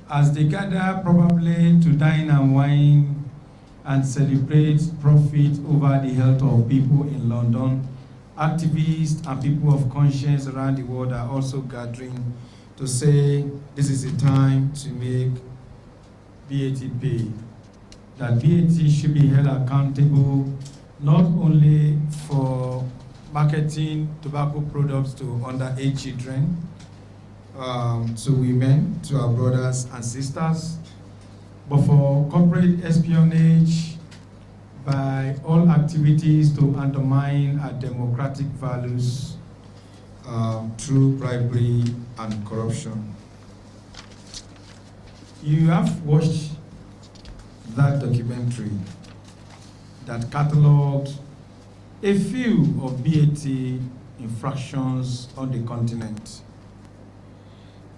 as they gather probably to dine and wine and celebrate profit over the health of people in London, activists and people of conscience around the world are also gathering to say this is a time to make BAT pay, that BAT should be held accountable not only for marketing tobacco products to underage children, to women, to our brothers and sisters, but for corporate espionage by all activities to undermine our democratic values through bribery and corruption. You have watched that documentary that catalogued a few of BAT infractions on the continent.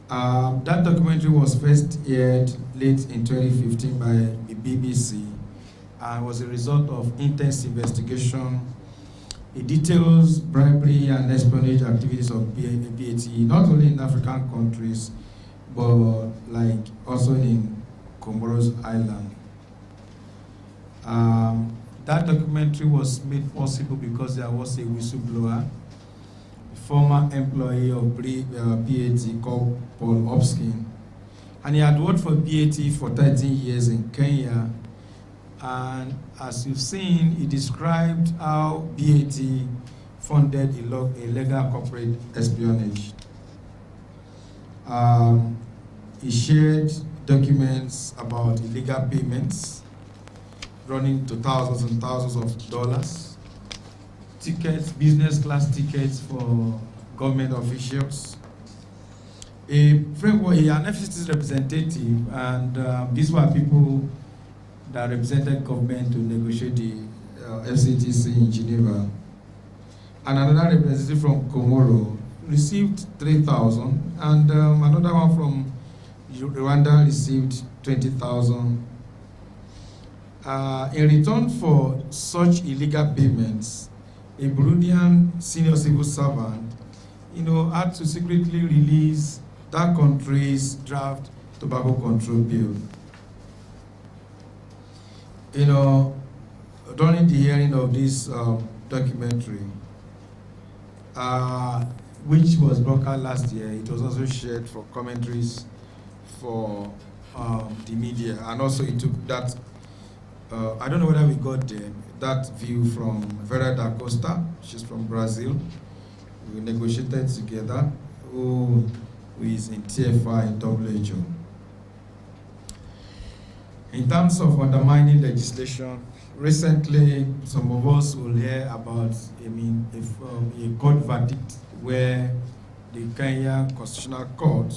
That documentary was first aired late in 2015 by the BBC and was a result of intense investigation. It details bribery and espionage activities of BAT, not only in African countries, but like also in Comoros Island. That documentary was made possible because there was a whistleblower, a former employee of BAT called Paul Hopkins, and he had worked for BAT for 13 years in Kenya. And as you've seen, he described how BAT funded illegal corporate espionage. He shared documents about illegal payments running to thousands and thousands of dollars, tickets, business class tickets for government officials. An FCT representative, and these were people that represented government to negotiate the FCTC in Geneva. And another representative from Comoro received 3,000, and another one from Rwanda received 20,000. In return for such illegal payments, a Burundian senior civil servant, had to secretly release that country's draft tobacco control bill. During the hearing of this documentary, which was broadcast last year, it was also shared for commentaries for the media, and also it took that. I don't know whether we got that view from Vera da Costa. She's from Brazil. We negotiated together, who is in TFI in WHO. In terms of undermining legislation, recently some of us will hear about a court verdict where the Kenya Constitutional Court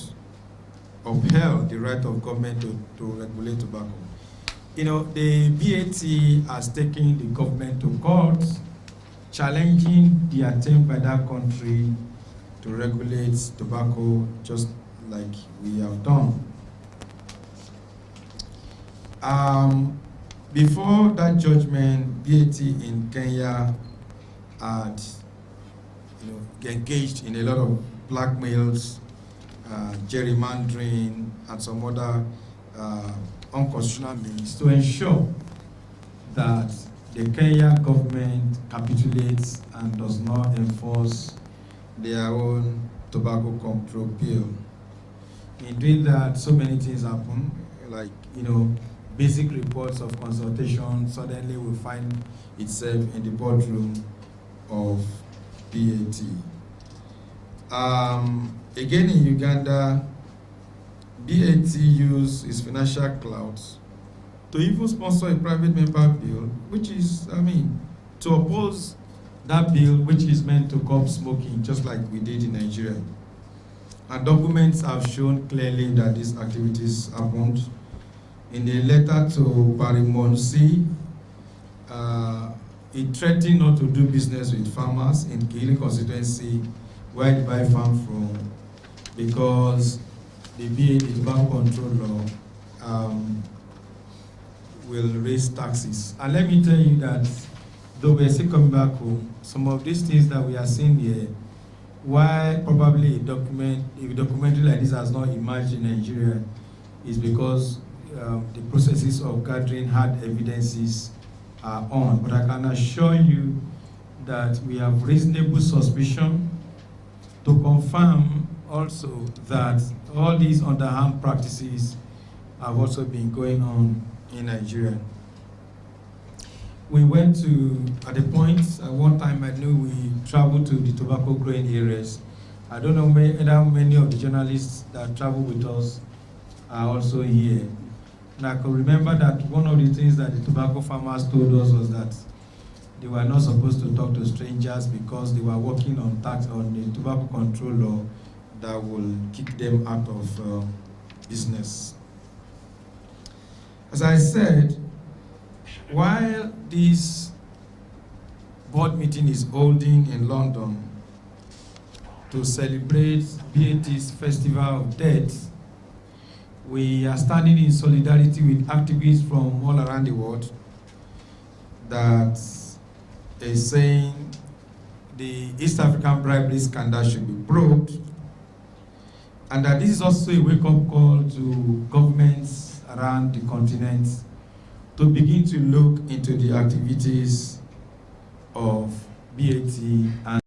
upheld the right of government to regulate tobacco. The BAT has taken the government to court, challenging the attempt by that country to regulate tobacco just like we have done. Before that judgment, BAT in Kenya had engaged in a lot of blackmails, gerrymandering, and some other unconstitutional means to ensure that the Kenya government capitulates and does not enforce their own tobacco control bill. In doing that, so many things happen, like, basic reports of consultation suddenly will find itself in the boardroom of BAT. Again in Uganda, BAT used its financial clout to even sponsor a private member bill, which is, to oppose that bill which is meant to curb smoking, just like we did in Nigeria. And documents have shown clearly that these activities happened. In a letter to Barry Monsi, he threatened not to do business with farmers in Kili constituency, where he buy farm from, because the BAT tobacco control law will raise taxes. And let me tell you that, though we're still coming back home, some of these things that we are seeing here, why probably a documentary like this has not emerged in Nigeria, is because the processes of gathering hard evidences are on. But I can assure you that we have reasonable suspicion to confirm also that all these underhand practices have also been going on in Nigeria. We went to, at the point, at one time I knew we traveled to the tobacco growing areas. I don't know whether many of the journalists that travel with us are also here. And I can remember that one of the things that the tobacco farmers told us was that they were not supposed to talk to strangers because they were working on the tobacco control law that will kick them out of business. As I said, while this board meeting is holding in London to celebrate BAT's Festival of Death, we are standing in solidarity with activists from all around the world that is saying the East African bribery scandal should be probed, and that this is also a wake-up call to governments around the continent to begin to look into the activities of BAT and